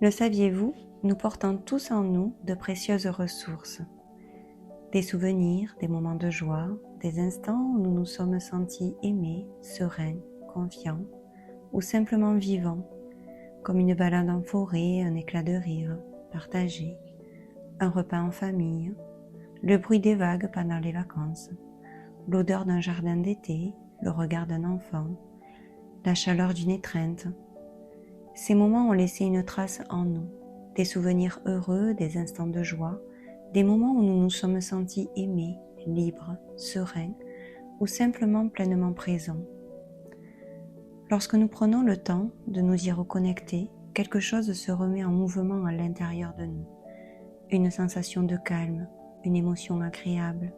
Le saviez-vous, nous portons tous en nous de précieuses ressources. Des souvenirs, des moments de joie, des instants où nous nous sommes sentis aimés, sereins, confiants ou simplement vivants, comme une balade en forêt, un éclat de rire partagé, un repas en famille, le bruit des vagues pendant les vacances, l'odeur d'un jardin d'été, le regard d'un enfant, la chaleur d'une étreinte. Ces moments ont laissé une trace en nous, des souvenirs heureux, des instants de joie, des moments où nous nous sommes sentis aimés, libres, sereins ou simplement pleinement présents. Lorsque nous prenons le temps de nous y reconnecter, quelque chose se remet en mouvement à l'intérieur de nous. Une sensation de calme, une émotion agréable,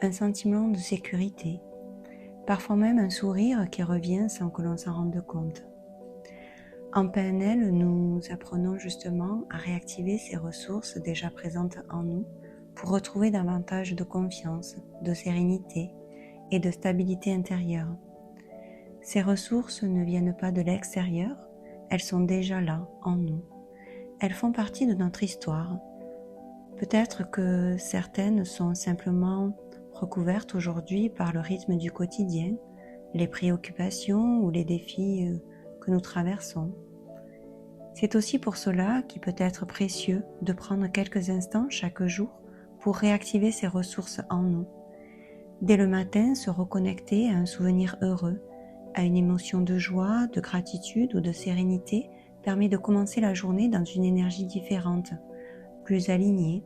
un sentiment de sécurité, parfois même un sourire qui revient sans que l'on s'en rende compte. En PNL, nous apprenons justement à réactiver ces ressources déjà présentes en nous pour retrouver davantage de confiance, de sérénité et de stabilité intérieure. Ces ressources ne viennent pas de l'extérieur, elles sont déjà là, en nous. Elles font partie de notre histoire. Peut-être que certaines sont simplement recouvertes aujourd'hui par le rythme du quotidien, les préoccupations ou les défis que nous traversons. C'est aussi pour cela qu'il peut être précieux de prendre quelques instants chaque jour pour réactiver ces ressources en nous. Dès le matin, se reconnecter à un souvenir heureux, à une émotion de joie, de gratitude ou de sérénité permet de commencer la journée dans une énergie différente, plus alignée,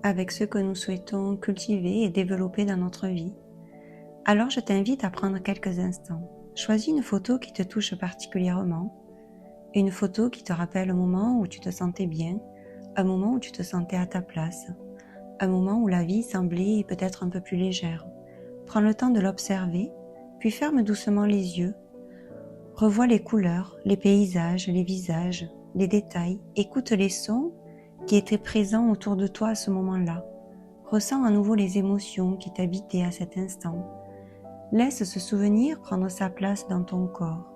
avec ce que nous souhaitons cultiver et développer dans notre vie. Alors je t'invite à prendre quelques instants. Choisis une photo qui te touche particulièrement, une photo qui te rappelle un moment où tu te sentais bien, un moment où tu te sentais à ta place, un moment où la vie semblait peut-être un peu plus légère. Prends le temps de l'observer, puis ferme doucement les yeux. Revois les couleurs, les paysages, les visages, les détails. Écoute les sons qui étaient présents autour de toi à ce moment-là. Ressens à nouveau les émotions qui t'habitaient à cet instant. Laisse ce souvenir prendre sa place dans ton corps,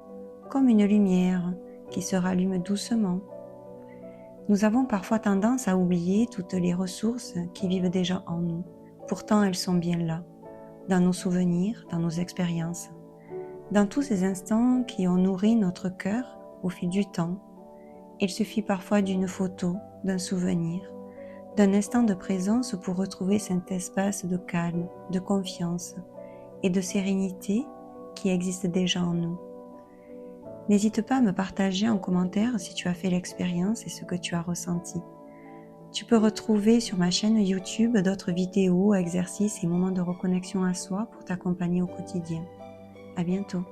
comme une lumière qui se rallume doucement. Nous avons parfois tendance à oublier toutes les ressources qui vivent déjà en nous. Pourtant, elles sont bien là, dans nos souvenirs, dans nos expériences, dans tous ces instants qui ont nourri notre cœur au fil du temps. Il suffit parfois d'une photo, d'un souvenir, d'un instant de présence pour retrouver cet espace de calme, de confiance et de sérénité qui existe déjà en nous. N'hésite pas à me partager en commentaire si tu as fait l'expérience et ce que tu as ressenti. Tu peux retrouver sur ma chaîne YouTube d'autres vidéos, exercices et moments de reconnexion à soi pour t'accompagner au quotidien. À bientôt.